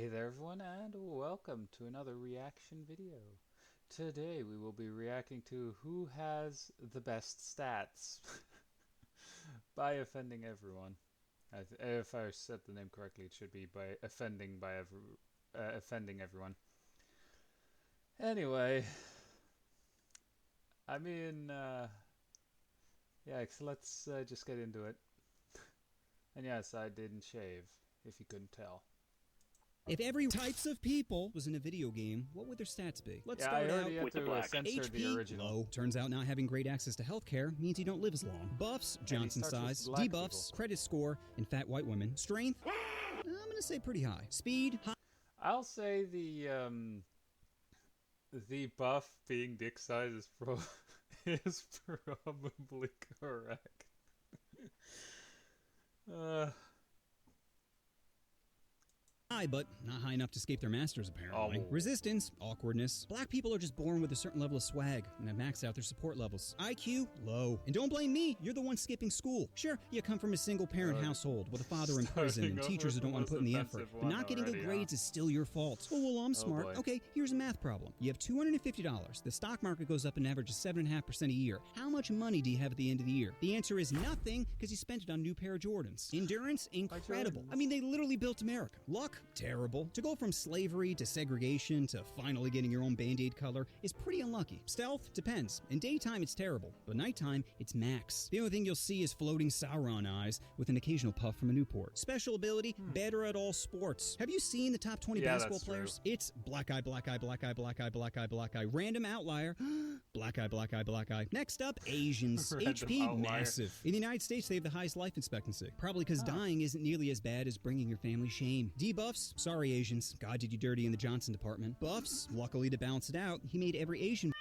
Hey there everyone and welcome to another reaction video. Today we will be reacting to who has the best stats by offending everyone. If I said the name correctly, it should be by offending everyone. Anyway, yeah, so let's just get into it. And yes, I didn't shave, if you couldn't tell. If every types of people was in a video game, what would their stats be? Let's start out with the black. Censor HP, the original. low. Turns out not having great access to healthcare means you don't live as long. Buffs, Johnson size. Debuffs, credit score, and fat white women. Strength, I'm gonna say pretty high. Speed, high. I'll say the buff being dick size is is probably correct. High, but not high enough to escape their masters, apparently. Oh. Resistance, awkwardness. Black people are just born with a certain level of swag and have maxed out their support levels. IQ, low. And don't blame me, you're the one skipping school. Sure, you come from a single-parent household with a father in prison and teachers who don't want to put in the effort. But not getting good grades is still your fault. Oh, well, I'm smart. Boy. Okay, here's a math problem. You have $250. The stock market goes up an average of 7.5% a year. How much money do you have at the end of the year? The answer is nothing, because you spent it on a new pair of Jordans. Endurance, incredible. I mean, they literally built America. Luck, terrible. To go from slavery to segregation to finally getting your own Band-Aid color is pretty unlucky. Stealth depends. In daytime, it's terrible, but nighttime, it's max. The only thing you'll see is floating Sauron eyes with an occasional puff from a Newport. Special ability, better at all sports. Have you seen the top 20 basketball players? True. It's black eye, black eye, black eye, black eye, black eye, black eye, random outlier, black eye, black eye, black eye. Next up, Asians. HP, outlier. massive. In the United States, they have the highest life expectancy. Probably because dying isn't nearly as bad as bringing your family shame. Debuffs, sorry Asians, God did you dirty in the Johnson department. Buffs, luckily to balance it out, he made every Asian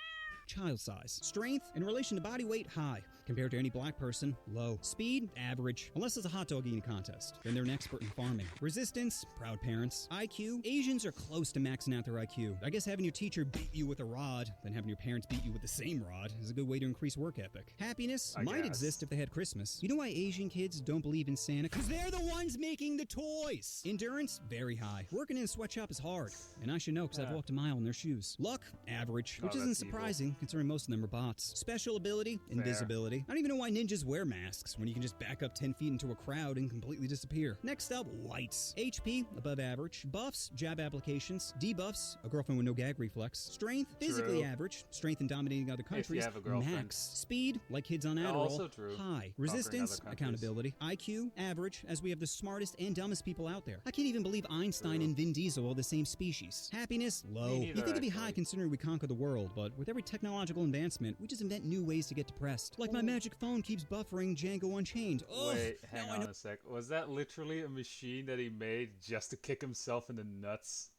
child size. Strength, in relation to body weight, high. Compared to any black person, low. Speed, average. Unless it's a hot dog eating contest. Then they're an expert in farming. Resistance, proud parents. IQ, Asians are close to maxing out their IQ. I guess having your teacher beat you with a rod, then having your parents beat you with the same rod, is a good way to increase work ethic. Happiness might exist if they had Christmas. You know why Asian kids don't believe in Santa? Because they're the ones making the toys. Endurance, very high. Working in a sweatshop is hard. And I should know because I've walked a mile in their shoes. Luck, average. Which isn't surprising, considering most of them are bots. Special ability, invisibility. I don't even know why ninjas wear masks when you can just back up 10 feet into a crowd and completely disappear. Next up, whites. HP, above average. Buffs, jab applications. Debuffs, a girlfriend with no gag reflex. Strength, physically average. Strength in dominating other countries, have a girlfriend. max. Speed, like kids on Adderall, Also true. high. Resistance, accountability. IQ, average, as we have the smartest and dumbest people out there. I can't even believe Einstein and Vin Diesel are the same species. Happiness, low. Me neither, You think it'd be actually. high considering we conquer the world, but with every technological advancement, we just invent new ways to get depressed. Like my magic phone keeps buffering Django Unchained. Ugh, Wait, hang on a sec. Was that literally a machine that he made just to kick himself in the nuts?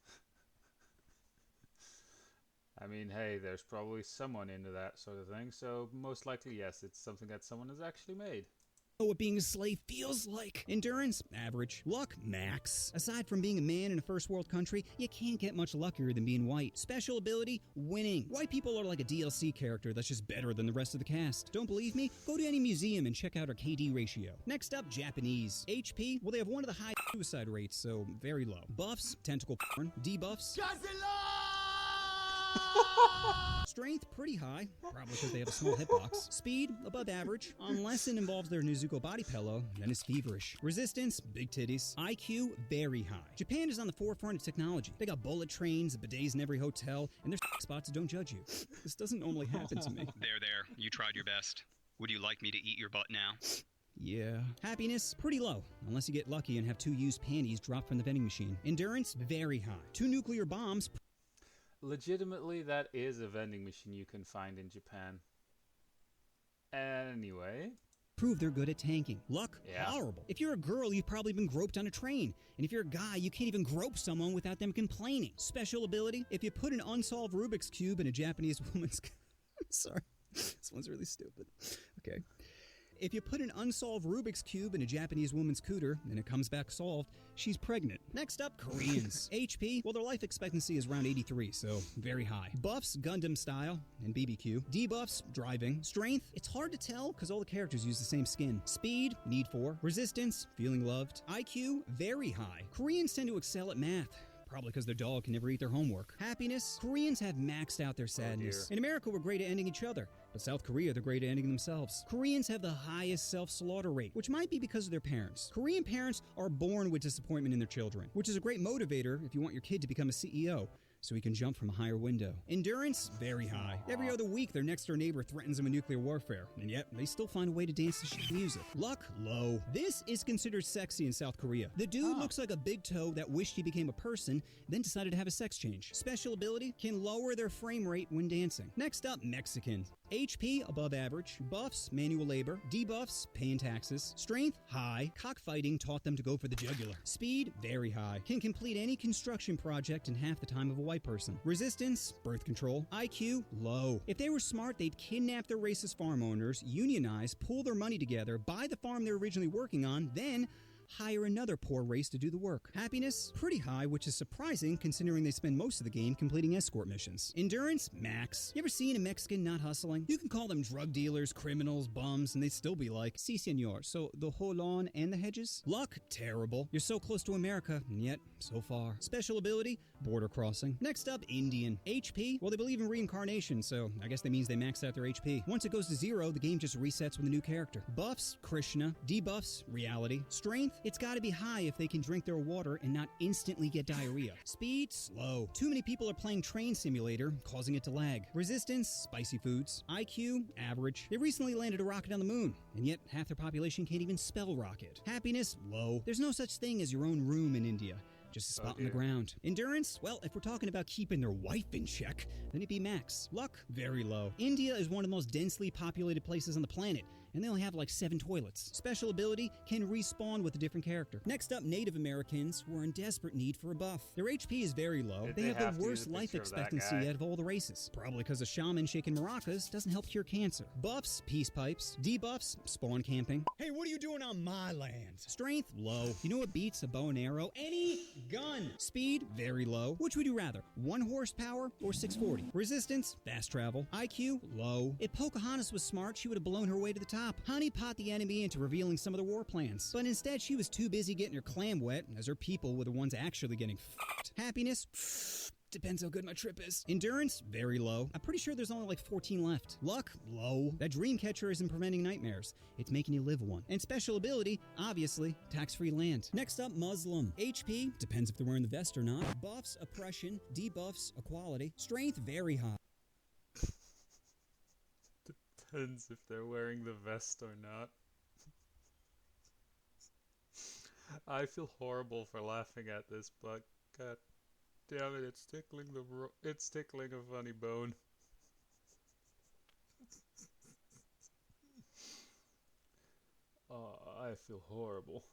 I mean, hey, there's probably someone into that sort of thing, so most likely, yes, it's something that someone has actually made. What being a slave feels like. Endurance, average. Luck, max. Aside from being a man in a first world country, you can't get much luckier than being white. Special ability, winning. White people are like a DLC character that's just better than the rest of the cast. Don't believe me? Go to any museum and check out our KD ratio. Next up, Japanese. HP, well, they have one of the high suicide rates, so very low. Buffs, tentacle porn. Debuffs, strength, pretty high, probably because they have a small hitbox. Speed, above average, unless it involves their Nezuko body pillow, then it's feverish. Resistance, big titties. IQ, very high. Japan is on the forefront of technology. They got bullet trains, bidets in every hotel, and there's spots that don't judge you. This doesn't normally happen to me. There. You tried your best. Would you like me to eat your butt now? Yeah. Happiness, pretty low, unless you get lucky and have 2 used panties dropped from the vending machine. Endurance, very high. 2 nuclear bombs. Legitimately, that is a vending machine you can find in Japan. Anyway. Prove they're good at tanking. Luck, Yeah. horrible. If you're a girl, you've probably been groped on a train. And if you're a guy, you can't even grope someone without them complaining. Special ability, if you put an unsolved Rubik's Cube in a Japanese woman's... Sorry, this one's really stupid. Okay. If you put an unsolved Rubik's Cube in a Japanese woman's cooter and it comes back solved, she's pregnant. Next up, Koreans. HP, well, their life expectancy is around 83, so very high. Buffs, Gundam style, and BBQ. Debuffs, driving. Strength, it's hard to tell because all the characters use the same skin. Speed, need for. Resistance, feeling loved. IQ, very high. Koreans tend to excel at math. probably because their dog can never eat their homework. Happiness, Koreans have maxed out their sadness. dear. In America, we're great at ending each other, but South Korea, they're great at ending themselves. Koreans have the highest self-slaughter rate, which might be because of their parents. Korean parents are born with disappointment in their children, which is a great motivator if you want your kid to become a CEO. So he can jump from a higher window. Endurance, very high. Every other week, their next door neighbor threatens them with nuclear warfare, and yet they still find a way to dance to shit music. Luck, low. This is considered sexy in South Korea. The dude looks like a big toe that wished he became a person, then decided to have a sex change. Special ability, can lower their frame rate when dancing. Next up, Mexican. HP, above average. Buffs, manual labor. Debuffs, paying taxes. Strength, high. Cockfighting taught them to go for the jugular. Speed, very high. Can complete any construction project in half the time of a white person. Resistance, birth control. IQ, low. If they were smart, they'd kidnap their racist farm owners, unionize, pool their money together, buy the farm they're originally working on, then hire another poor race to do the work. Happiness, pretty high, which is surprising considering they spend most of the game completing escort missions. Endurance, max. You ever seen a Mexican not hustling? You can call them drug dealers, criminals, bums, and they'd still be like, si senor, so the whole lawn and the hedges? Luck, terrible. You're so close to America, and yet, so far. Special ability, border crossing. Next up, Indian. HP, well, they believe in reincarnation, so I guess that means they maxed out their HP. Once it goes to 0, the game just resets with a new character. Buffs, Krishna. Debuffs, reality. Strength, it's gotta be high if they can drink their water and not instantly get diarrhea. Speed, slow. Too many people are playing Train Simulator, causing it to lag. Resistance, spicy foods. IQ, average. They recently landed a rocket on the moon, and yet half their population can't even spell rocket. Happiness, low. There's no such thing as your own room in India. Just a spot on the ground. Endurance? Well, if we're talking about keeping their wife in check, then it'd be max. Luck? Very low. India is one of the most densely populated places on the planet, and they only have like 7 toilets. Special ability, can respawn with a different character. Next up, Native Americans, who are in desperate need for a buff. Their HP is very low. Did They they have have the to worst use a life picture of that expectancy guy? out of all the races. Probably because a shaman shaking maracas doesn't help cure cancer. Buffs, peace pipes. Debuffs, spawn camping. Hey, what are you doing on my land? Strength, low. You know what beats a bow and arrow? Any gun. Speed, very low. Which would you rather? 1 horsepower or 640? Resistance, fast travel. IQ, low. If Pocahontas was smart, she would have blown her way to the top. Honey pot the enemy into revealing some of their war plans. But instead, she was too busy getting her clam wet, as her people were the ones actually getting fucked. Happiness, depends how good my trip is. Endurance, very low. I'm pretty sure there's only like 14 left. Luck, low. That dream catcher isn't preventing nightmares. It's making you live one. And special ability, obviously, tax-free land. Next up, Muslim. HP, depends if they're wearing the vest or not. Buffs, oppression. Debuffs, equality. Strength, very high. Depends if they're wearing the vest or not. I feel horrible for laughing at this, but god damn it, it's tickling it's tickling a funny bone. I feel horrible.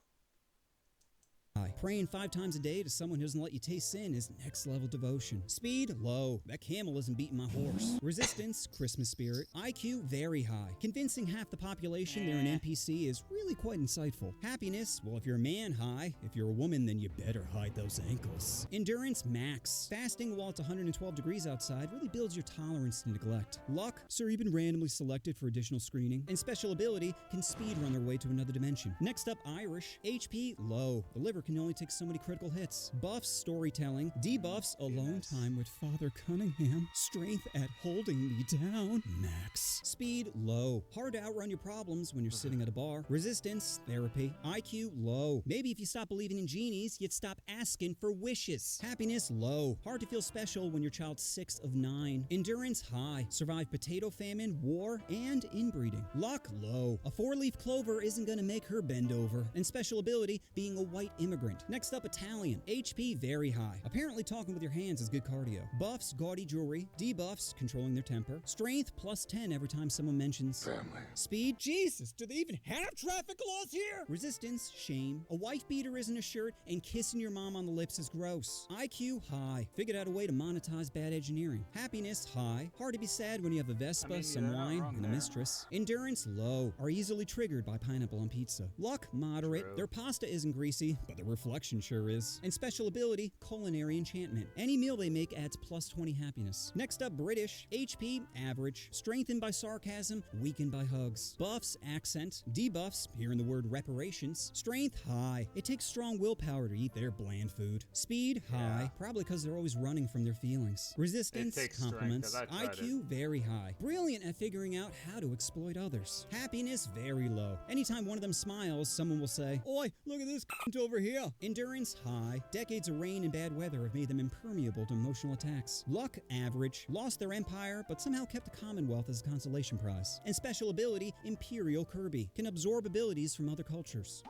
Praying 5 times a day to someone who doesn't let you taste sin is next level devotion. Speed, low. That camel isn't beating my horse. Resistance, Christmas spirit. IQ, very high. Convincing half the population they're an NPC is really quite insightful. Happiness, well, if you're a man, high. If you're a woman, then you better hide those ankles. Endurance, max. Fasting while it's 112 degrees outside really builds your tolerance to neglect. Luck, sir, you've been randomly selected for additional screening. And special ability, can speed run their way to another dimension. Next up, Irish. HP, low. The liver can only take so many critical hits. Buffs, storytelling. Debuffs, alone time with Father Cunningham. Strength at holding me down. Max. Speed, low. Hard to outrun your problems when you're sitting at a bar. Resistance, therapy. IQ, low. Maybe if you stop believing in genies, you'd stop asking for wishes. Happiness, low. Hard to feel special when your child's 6 of 9. Endurance, high. Survive potato famine, war, and inbreeding. Luck, low. A 4-leaf clover isn't gonna make her bend over. And special ability, being a white immigrant. Next up, Italian. HP, very high. Apparently talking with your hands is good cardio. Buffs, gaudy jewelry. Debuffs, controlling their temper. Strength, +10 every time someone mentions family. Speed, Jesus, do they even have traffic laws here? Resistance, shame. A wife beater isn't a shirt, and kissing your mom on the lips is gross. IQ, high. Figured out a way to monetize bad engineering. Happiness, high. Hard to be sad when you have a Vespa, some wine, and a mistress. Endurance, low. Are easily triggered by pineapple on pizza. Luck, moderate. True. Their pasta isn't greasy, but their reflex Reflection sure is. And special ability, culinary enchantment. Any meal they make adds plus 20 happiness. Next up, British. HP, average. Strengthened by sarcasm, weakened by hugs. Buffs, accent. Debuffs, hearing the word reparations. Strength, high. It takes strong willpower to eat their bland food. Speed, high. Probably because they're always running from their feelings. Resistance, compliments. IQ, very high. Brilliant at figuring out how to exploit others. Happiness, very low. Anytime one of them smiles, someone will say, "Oi, look at this over here." Endurance, high. Decades of rain and bad weather have made them impermeable to emotional attacks. Luck, average. Lost their empire, but somehow kept the Commonwealth as a consolation prize. And special ability, Imperial Kirby. Can absorb abilities from other cultures.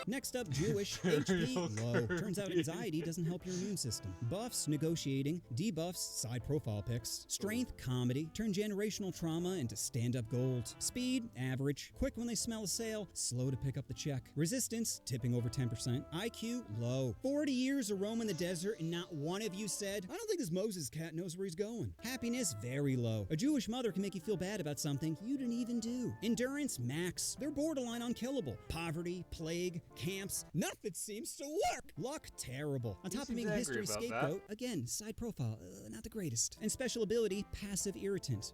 Next up, Jewish. HP, low. Turns out anxiety doesn't help your immune system. Buffs, negotiating. Debuffs, side profile picks. Strength, comedy. Turn generational trauma into stand-up gold. Speed, average. Quick when they smell a sale, slow to pick up the check. Resistance, tipping over 10%. IQ, low. 40 years of roaming the desert and not one of you said, "I don't think this Moses cat knows where he's going." Happiness, very low. A Jewish mother can make you feel bad about something you didn't even do. Endurance, max. They're borderline unkillable. Poverty, plague, camps, nothing seems to work. Luck, terrible. On top of being a history scapegoat, again, side profile, not the greatest. And special ability, passive irritant.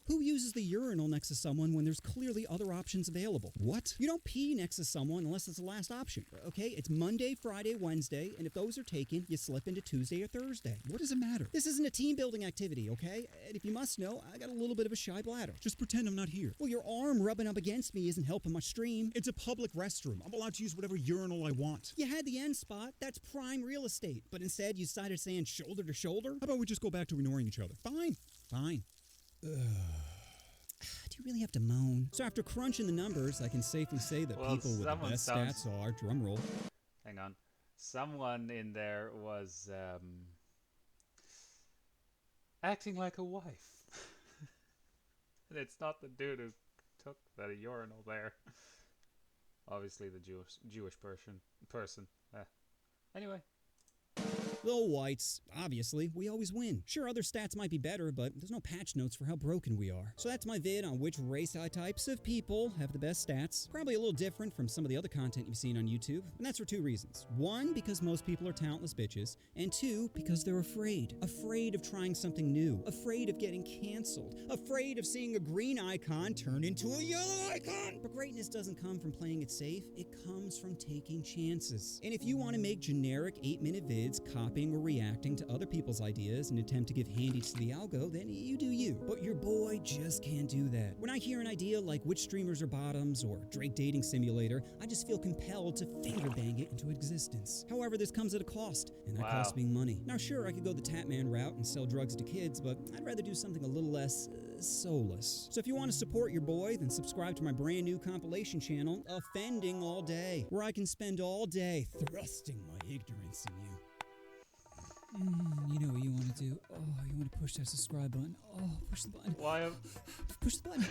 Who uses the urinal next to someone when there's clearly other options available? What? You don't pee next to someone unless it's the last option, okay? It's Monday, Friday, Wednesday, and if those are taken, you slip into Tuesday or Thursday. What does it matter? This isn't a team-building activity, okay? And if you must know, I got a little bit of a shy bladder. Just pretend I'm not here. Well, your arm rubbing up against me isn't helping my stream. It's a public restroom. I'm allowed to use whatever urinal I want. You had the end spot. That's prime real estate. But instead, you decided to stand shoulder to shoulder? How about we just go back to ignoring each other? Fine. Fine. Do you really have to moan? So after crunching the numbers, I can safely say that people with the best stats are, drumroll. Hang on. Someone in there was acting like a wife. And it's not the dude who took the urinal there. Obviously the Jewish person. Anyway. The whites. Obviously, we always win. Sure, other stats might be better, but there's no patch notes for how broken we are. So that's my vid on which race types of people have the best stats. Probably a little different from some of the other content you've seen on YouTube. And that's for two reasons. One, because most people are talentless bitches. And two, because they're afraid. Afraid of trying something new. Afraid of getting canceled. Afraid of seeing a green icon turn into a yellow icon. But greatness doesn't come from playing it safe. It comes from taking chances. And if you want to make generic 8-minute vids, copying or reacting to other people's ideas and attempt to give handies to the algo, then you do you. But your boy just can't do that. When I hear an idea like which streamers are bottoms or Drake dating simulator, I just feel compelled to finger bang it into existence. However, this comes at a cost, and that cost being money. Now sure, I could go the Tatman route and sell drugs to kids, but I'd rather do something a little less soulless. So if you want to support your boy, then subscribe to my brand new compilation channel, Offending All Day, where I can spend all day thrusting my ignorance in you. You know what you want to do. Oh, you want to push that subscribe button. Oh, push the button. Why? Push the button.